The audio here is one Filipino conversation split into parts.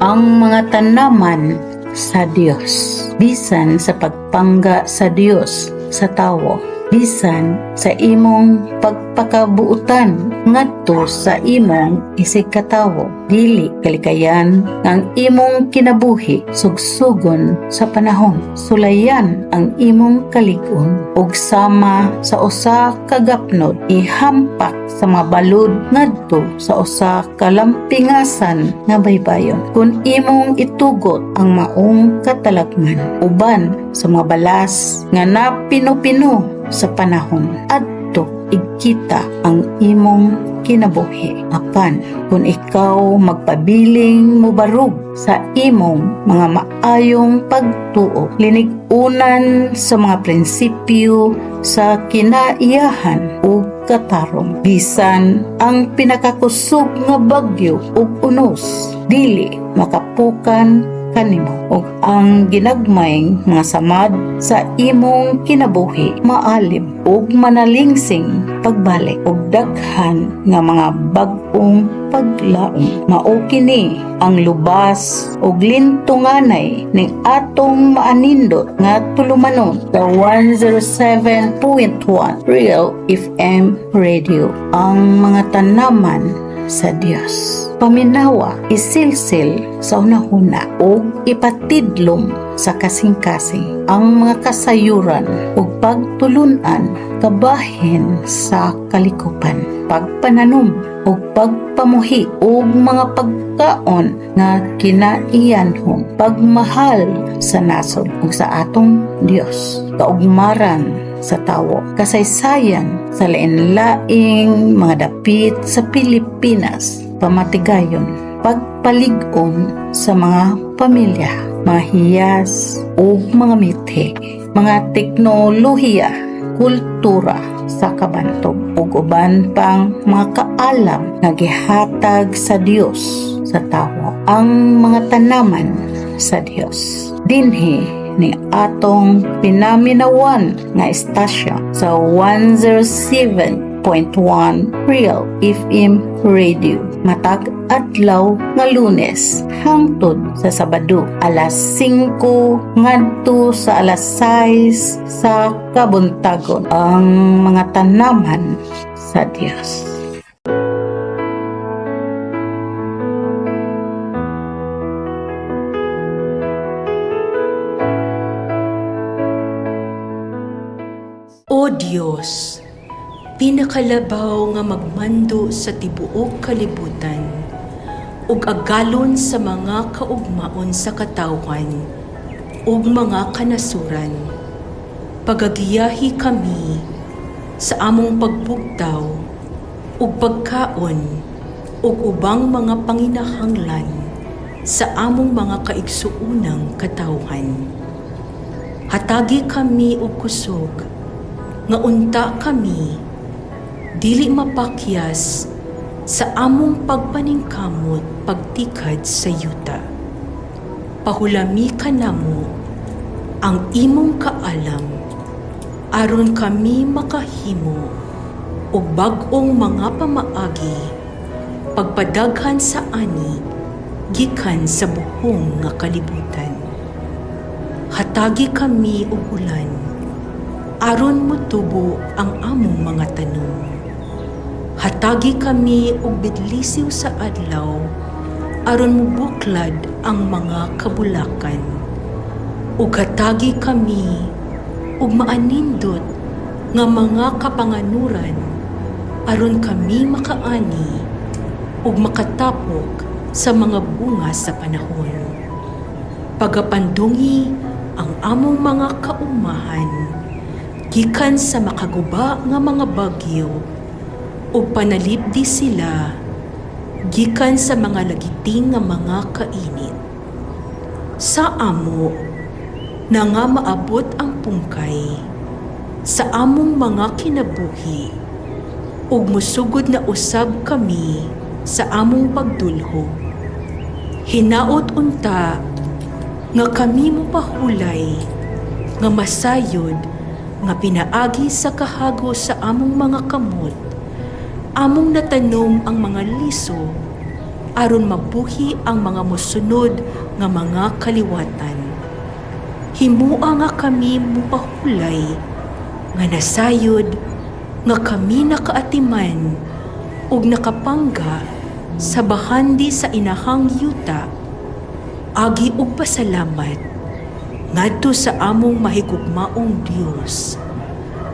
ang mga tanaman sa Dios, bisan sa pagpangga sa Dios sa tawo, bisan sa imong pagpakabuutan ngadto sa imong isikatawo, dili kalikayan ang imong kinabuhi sugsugon sa panahon, sulayan ang imong kalig-on ug sama sa usa ka gapnod ihampak sa mga balod ngadto sa usa ka lampingasan nga baybayon. Kung imong itugot ang maong katalagman uban sa mga balas nga napino-pino sa panahon, adto igkita ang imong kinabuhi. Apan kung ikaw magpabiling mubarug sa imong mga maayong pagtuo, linig-unan sa mga prinsipyo sa kinaiyahan ug katarong, bisan ang pinakakusog nga bagyo ug unos dili makapukan kanimo, ug ang ginagmayng mga samad sa imong kinabuhi maalim ug manalingsing pagbalik ug daghan nga mga bag-ong paglaom. Mao kini ang lubas ug lintunganay ning atong maanindot nga tulumanon sa 107.1 Real FM Radio, ang mga tanaman sa Dios. Paminawa, isilsil sa unahuna ug ipatidlom sa kasing-kasing ang mga kasayuran ug pagtulunan kabahin sa kalikupan, pagpananom ug pagpamuhi ug mga pagkaon nga kinaiyanhon, pagmahal sa nasod ug sa atong Dios, kaugmaran sa tawo, kasaysayan sa lain-laing mga dapit sa Pilipinas, pamatigayon, pagpalig-on sa mga pamilya, mga hiyas o mga mithi, mga teknolohiya, kultura sa kabantog ug uban pang mga kaalam nga gihatag sa Dios sa tawo, ang mga tanaman sa Dios. Dinhi ni atong pinaminawan nga estasyon sa 107.1 Real FM Radio, matag adlaw nga Lunes hangtod sa Sabado, alas 5 ngadto sa alas 6 sa kabuntagon, ang mga tanaman sa Dios. O Dios, pinakalabaw nga magmando sa tibuok kalibutan, ug agalon sa mga kaugmaon sa katawhan ug mga kanasuran, pagagiyahi kami sa among pagbugtaw ug pagkaon ug ubang mga panginahanglan sa among mga kaigsuunang katawhan. Hatagi kami og kusog nga unta kami dili mapakyas sa among pagpaningkamot pagtikad sa yuta. Pahulami ka namo ang imong kaalam aron kami makahimo og bag-ong mga pamaagi pagpadaghan sa ani gikan sa buhong nga kalibutan. Hatagi kami og ulan aron motubo ang among mga tanom. Hatagi kami og bidlisiw sa adlaw aron mubuklad ang mga kabulakan. Ug hatagi kami og maanindot nga mga kapanganuran aron kami makaani ug makatapok sa mga bunga sa panahon. Pagapandungi ang among mga kaumahan gikan sa makaguba nga mga bagyo ug panalipdi sila gikan sa mga lagiting nga mga kainit. Sa amo na nga maabot ang pungkay sa among mga kinabuhi ug musugod na usab kami sa among pagdulho. Hinaot unta nga kami mopahulay nga masayod nga pinaagi sa kahago sa among mga kamot, among natanom ang mga liso aron mabuhi ang mga mosunod nga mga kaliwatan. Himua nga kami mupahulay nga nasayod nga kami nakaatiman ug nakapangga sa bahandi sa inahang yuta. Agi og pasalamat ngadto sa among mahigugmaong Dios,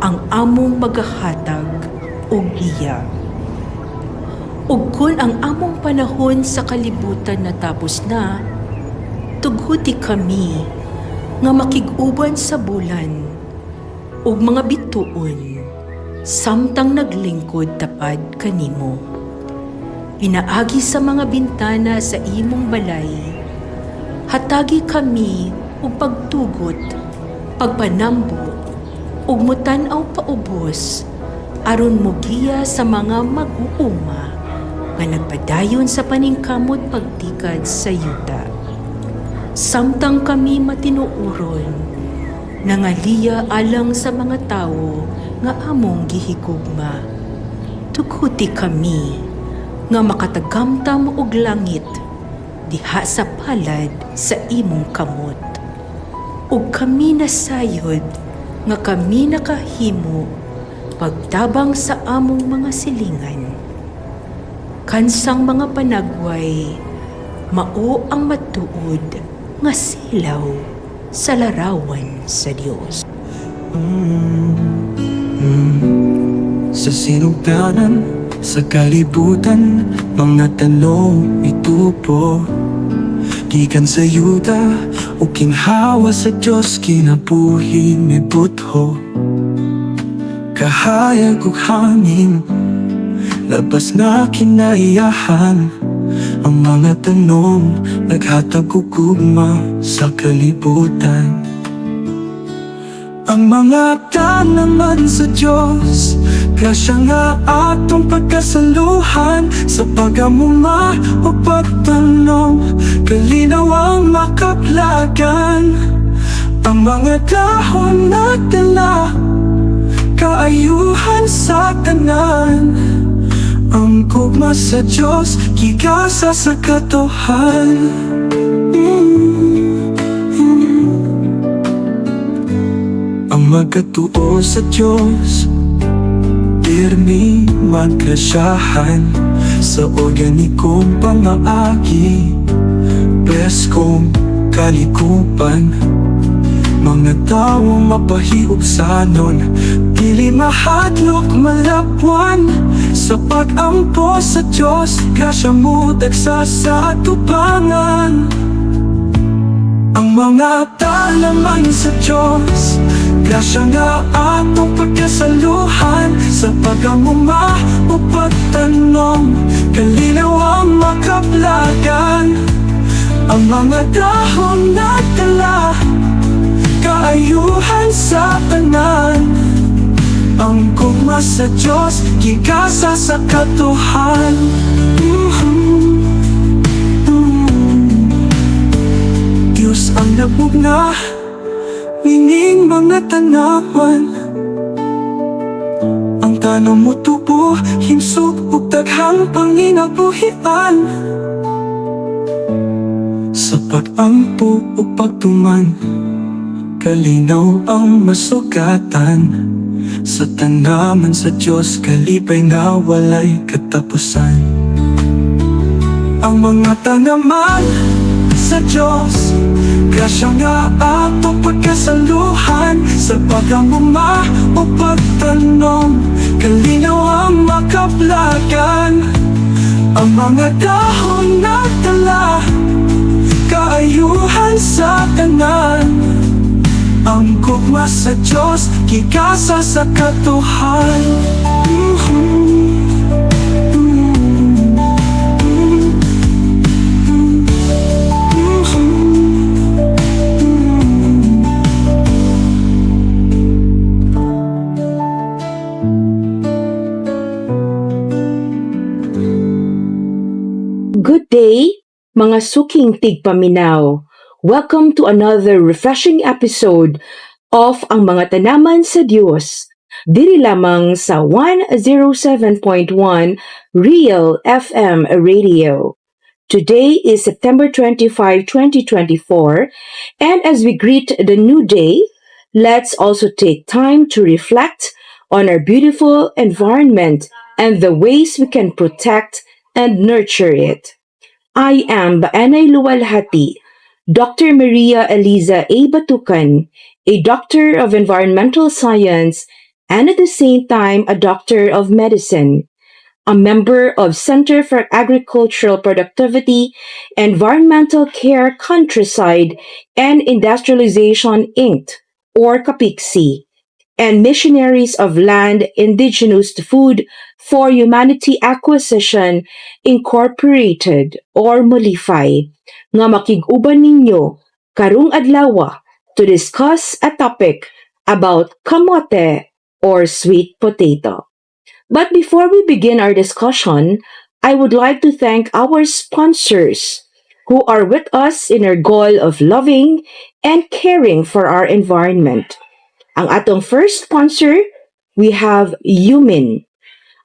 ang among magahatag og iya. Ug kun ang among panahon sa kalibutan natapos na, tughuti kami nga makig-uban sa bulan ug mga bituon samtang naglingkod tapad kanimo. Pinaagi sa mga bintana sa imong balay, hatagi kami ug pagtugot, pagpanambo ug mutan-aw paubos aron mogiya sa mga mag-uuma nga nagpadayon sa paningkamot pagtikad sa yuta. Samtang kami matinuoron, nangaliya alang sa mga tawo nga among gihigugma. Tughuti kami nga makatagamtam og langit diha sa palad sa imong kamot. Ug kami nasayod nga kami nakahimo pagtabang sa among mga silingan. Kansang mga panagway, mao ang matuod nga silaw sa larawan sa Dios. Sa sinugdanan, sa kalibutan, mga tanong itupo. Gikan sa yuta o kinhawa sa Diyos, kinabuhi ni butho. Kahayag ug hangin, labas na kinaiyahan. Ang mga tanong naghatag og gugma sa kalibutan. Ang mga tanaman sa Diyos, grasya nga atong pagkasaluhan. Sa pagamuma o pagtanong, kalinaw ang makaplagan. Ang mga dahon na dala, kaayuhan sa tanan. Ang gugma sa Diyos, gigasa sa katuhan. Ang magkatuo sa Diyos, pirmi magkasyahan. Sa organikong pamaagi, beskong kalikupan. Mga tao mapahiugsanon, dili mahadlok malapwan. Sa pag-ampo sa Diyos, kasya mo dagsa sa atubangan. Ang mga tanaman sa Diyos, grasya nga atong pagkasaluhan. Sa pagamuma o pagtanong, kalinaw ang makaplagan. Ang mga dahon na dala, kaayuhan sa tanan. Ang gugma sa Diyos, gigasa sa katuhan. Diyos ang nabugna, mining mga tanawan. Ang tanong mo tubo, himsog ug daghang panginabuhian. Sa pag-ampo ug pagtuman, kalinaw ang masugatan. Sa tanaman sa Diyos, kalipay na walay katapusan. Ang mga tanaman sa Diyos, grasya nga atong pagkasaluhan. Sa pagamuma o pagtanong, kalinaw ang makaplagan. Ang mga dahon na dala, kaayuhan sa tanan. Ang gugma sa Diyos, gigasa sa katuhan. Good day, mga suking tigpaminaw. Welcome to another refreshing episode of Ang Mga Tanaman sa Diyos. Diri lamang sa 107.1 Real FM Radio. Today is September 25, 2024, and as we greet the new day, let's also take time to reflect on our beautiful environment and the ways we can protect and nurture it. I am Baanay Luwalhati, Dr. Maria Eliza A. Batucan, a Doctor of Environmental Science and at the same time a Doctor of Medicine, a member of Center for Agricultural Productivity, Environmental Care Countryside, and Industrialization Inc., or CAPICSI, and Missionaries of Land Indigenous to Food for Humanity Acquisition Incorporated or Molify nga makig-uban ninyo karong adlaw to discuss a topic about kamote or sweet potato. But before we begin our discussion, I would like to thank our sponsors who are with us in our goal of loving and caring for our environment. Ang atong first sponsor, we have Yumin,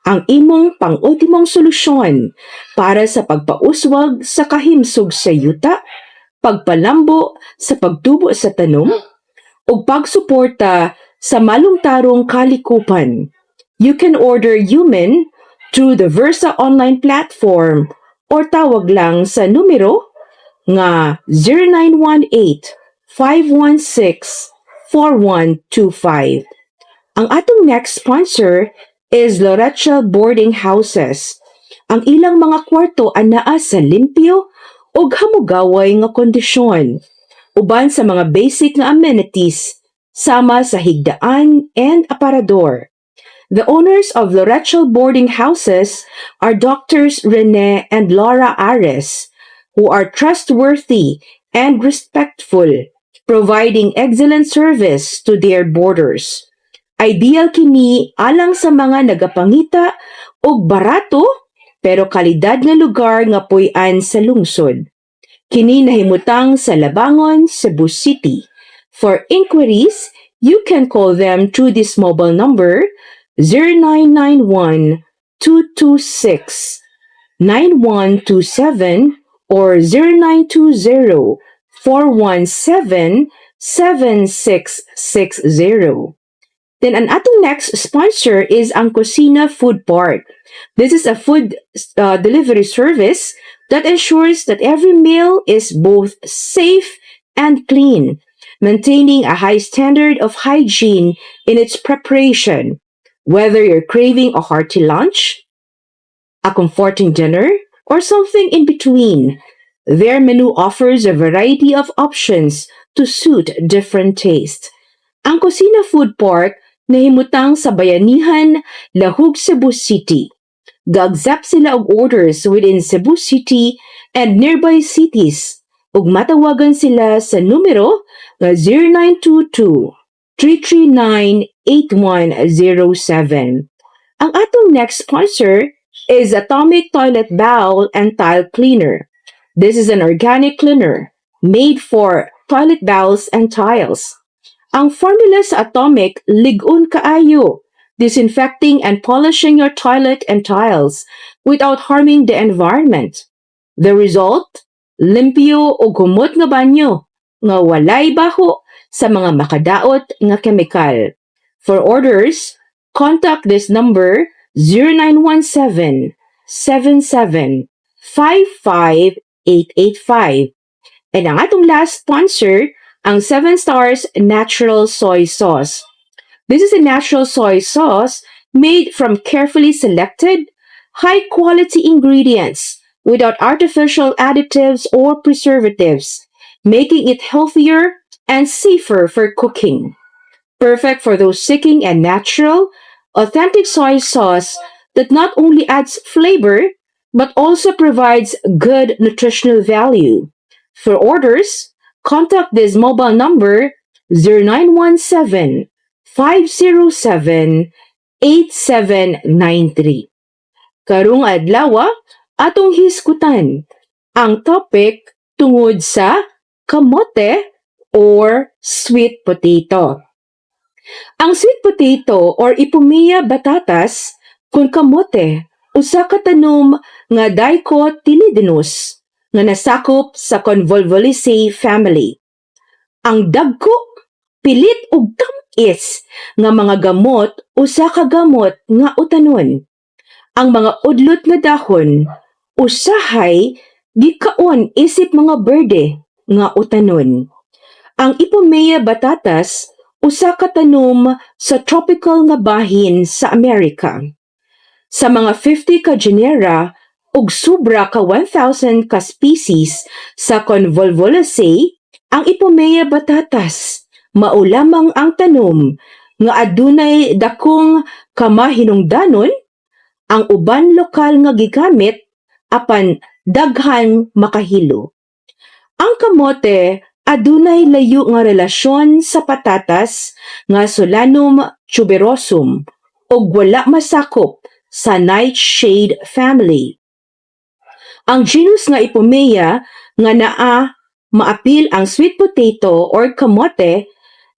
ang imong pang-ultimong solusyon para sa pagpauswag sa kahimsog sa yuta, pagpalambo sa pagtubo sa tanom, ug pagsuporta sa malungtarong kalikupan. You can order Yumin through the Versa online platform or tawag lang sa numero nga 0918-516-4125. Ang atong next sponsor is Lorecha Boarding Houses. Ang ilang mga kwarto anaa sa limpyo ug hamugaway nga kondisyon, uban sa mga basic nga amenities sama sa higdaan and aparador. The owners of Lorecha Boarding Houses are Doctors Rene and Laura Ares, who are trustworthy and respectful, providing excellent service to their boarders. Ideal kini alang sa mga nagapangita og barato pero kalidad nga lugar nga puy-an sa lungsod. Kini nahimutang sa Labangon, Cebu City. For inquiries, you can call them through this mobile number 0991-226-9127 or 0920-417-7660. Then ang atong next sponsor is ang Cocina Food Park. This is a food delivery service that ensures that every meal is both safe and clean, maintaining a high standard of hygiene in its preparation. Whether you're craving a hearty lunch, a comforting dinner, or something in between, their menu offers a variety of options to suit different tastes. Ang Cocina Food Park nahimutang sa Bayanihan, Lahug, Cebu City. Ga-accept sila og orders within Cebu City and nearby cities ug matawagan sila sa numero nga 0922-339-8107. Ang atong next sponsor is Atomic Toilet Bowl and Tile Cleaner. This is an organic cleaner made for toilet bowls and tiles. Ang formula sa Atomic lig-un kaayo, disinfecting and polishing your toilet and tiles without harming the environment. The result? Limpyo o gumot nga banyo nga walay baho sa mga makadaot nga kemikal. For orders, contact this number 0917-77-55885. And ang atong last sponsor, ang 7 Stars Natural Soy Sauce. This is a natural soy sauce made from carefully selected, high-quality ingredients without artificial additives or preservatives, making it healthier and safer for cooking. Perfect for those seeking a natural, authentic soy sauce that not only adds flavor but also provides good nutritional value. For orders, contact this mobile number 0917-507-8793. Karong adlaw, atong hiskutan ang topic tungod sa kamote or sweet potato. Ang sweet potato or Ipomoea batatas kung kamote usa ka tanom nga dicotyledonous nga nasakop sa Convolvulaceae family. Ang dagko, pilit ug tamis nga mga gamot usa ka gamot nga utanon. Ang mga udlot nga dahon usahay gikaon isip mga berde nga utanon. Ang Ipomoea batatas usa ka tanom sa tropical nga bahin sa Amerika. Sa mga 50 ka genera ug sobra ka 1,000 ka species sa Convolvulaceae, ang Ipomoea batatas mao lamang ang tanom nga adunay dakong kamahinungdanon. Ang uban lokal nga gigamit apan daghan makahilo. Ang kamote adunay layo nga relasyon sa patatas nga Solanum tuberosum ug wala masakop sa nightshade family. Ang genus nga Ipomoea nga naa maapil ang sweet potato or kamote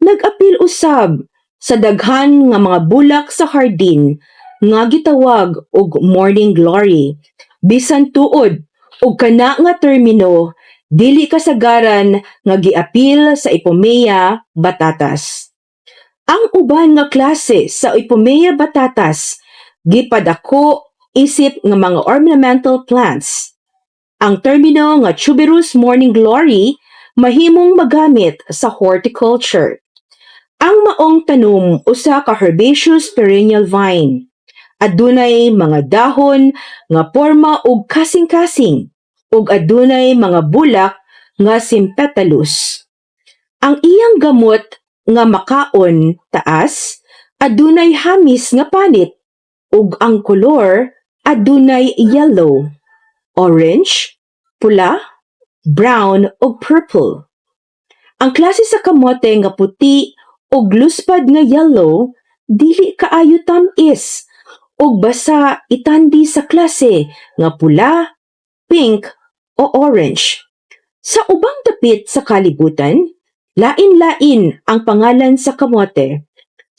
nag-apil usab sa daghan nga mga bulak sa hardin nga gitawag og morning glory. Bisan tuod og kana nga termino dili kasagaran nga giapil sa Ipomoea batatas. Ang uban nga klase sa Ipomoea batatas gipadako isip nga mga ornamental plants. Ang termino nga tuberous morning glory mahimong magamit sa horticulture. Ang maong tanom usa ka herbaceous perennial vine. Adunay mga dahon nga porma og kasing-kasing ug adunay mga bulak nga sympatalus. Ang iyang gamot nga makaon taas adunay hamis nga panit ug ang kolor adunay yellow, orange, pula, brown ug purple. Ang klase sa kamote nga puti ug luspad nga yellow dili kaayo tamis ug basa itandi sa klase nga pula, pink o orange. Sa ubang dapit sa kalibutan, lain-lain ang pangalan sa kamote.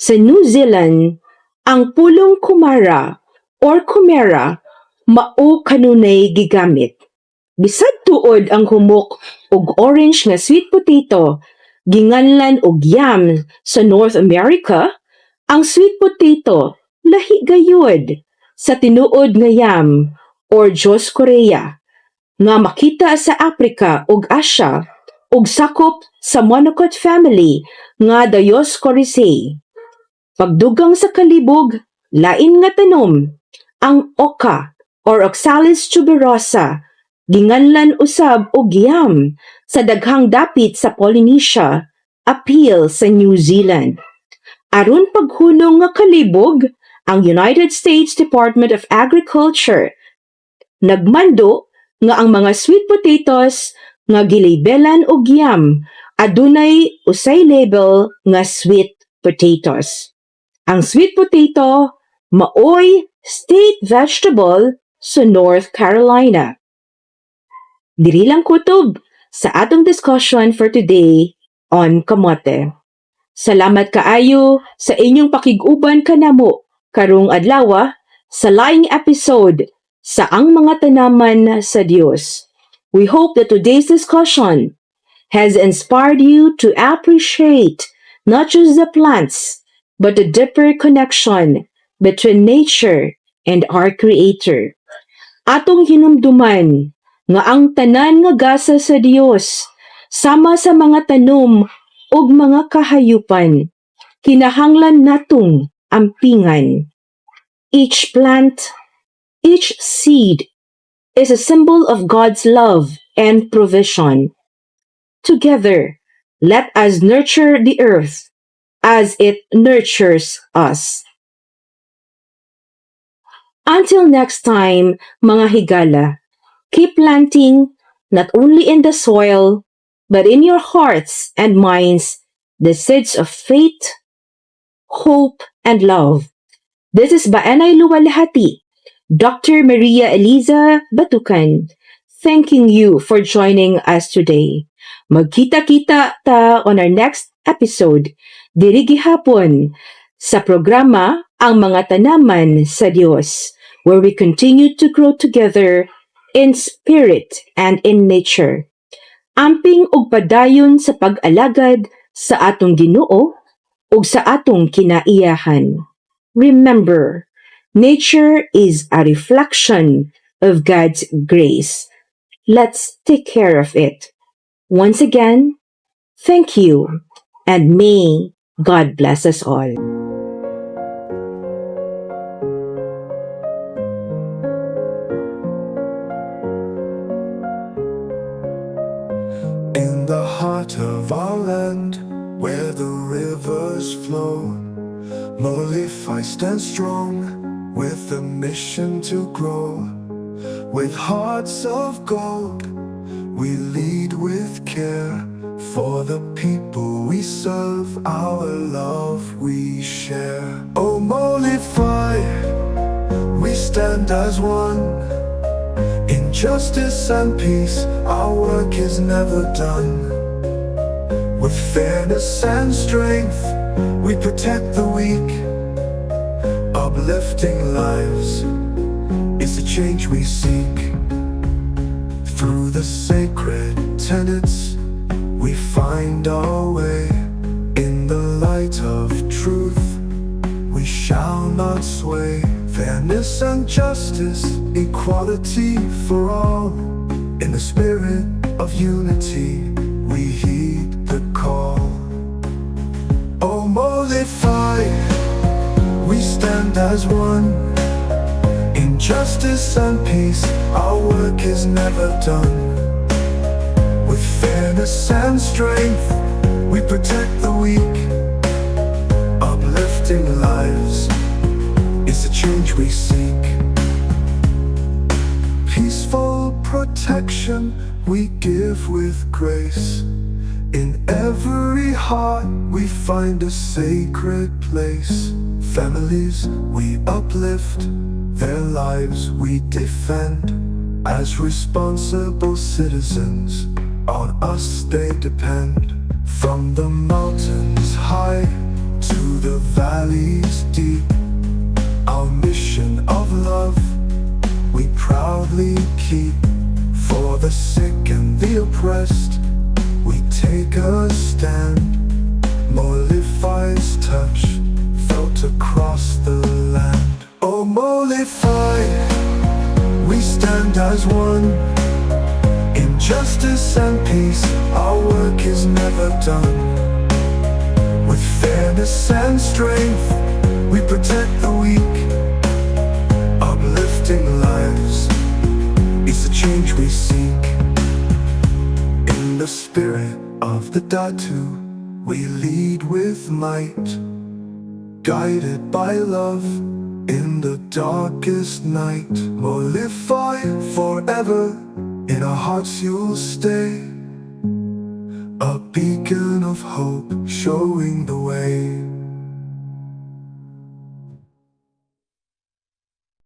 Sa New Zealand, ang pulong kumara or kumera mao kanunay gigamit. Bisad tuod ang humok og orange nga sweet potato ginganlan og yam sa North America, ang sweet potato lahi gayud sa tinuod nga yam or Dioscorea nga makita sa Africa ug Asia ug sakop sa monocot family nga Dioscoreaceae. Pagdugang sa kalibog, lain nga tanom, ang oca or Oxalis tuberosa ginganlan usab og yam sa daghang dapit sa Polynesia, apil sa New Zealand. Aron paghunong nga kalibog, ang United States Department of Agriculture nagmando nga ang mga sweet potatoes nga gilabelan og yam adunay usay label nga sweet potatoes. Ang sweet potato maoy state vegetable sa North Carolina. Diri lang kutob sa atong discussion for today on kamote. Salamat kaayo sa inyong pakig-uban kanamo karong adlaw sa laing episode sa Ang Mga Tanaman sa Dios. We hope that today's discussion has inspired you to appreciate not just the plants, but the deeper connection between nature and our Creator. Atong hinumduman nga ang tanan nga gasa sa Dios sama sa mga tanom ug mga kahayupan, kinahanglan natong ampingan. Each plant, each seed is a symbol of God's love and provision. Together, let us nurture the earth as it nurtures us. Until next time, mga higala, keep planting not only in the soil, but in your hearts and minds the seeds of faith, hope, and love. This is Baanay Luwalhati, Dr. Maria Eliza Batukan, thanking you for joining us today. Magkita-kita ta on our next episode, diri gihapon sa programa Ang Mga Tanaman sa Dios, where we continue to grow together in spirit and in nature. Amping ug padayon sa pag-alagad sa atong Ginoo ug sa atong kinaiyahan. Remember, nature is a reflection of God's grace. Let's take care of it. Once again, thank you, and may God bless us all. In the heart of our land, where the rivers flow, Molify stands strong, with a mission to grow. With hearts of gold, we lead with care. For the people we serve, our love we share. Oh, Molify, we stand as one. In justice and peace, our work is never done. With fairness and strength, we protect the weak. Uplifting lives is the change we seek. Through the sacred tenets, we find our way. In the light of truth, we shall not sway. Fairness and justice, equality for all. In the spirit of unity, we heed the call. Oh, Molify, we stand as one. In justice and peace, our work is never done. With fairness and strength, we protect the weak. Uplifting lives is the change we seek. Peaceful protection we give with grace. In every heart we find a sacred place. Families we uplift, their lives we defend. As responsible citizens, on us they depend. From the mountains high to the valleys deep, our mission of love we proudly keep. For the sick and the oppressed, we take a stand. Molify's touch felt across the land. Oh, Molify, we stand as one. In justice and peace, our work is never done. With fairness and strength, we protect the weak. Uplifting lives is the change we seek. In the spirit of the Datu, we lead with might. Guided by love in the darkest night. Molify forever, in our hearts you'll stay. A beacon of hope showing the way.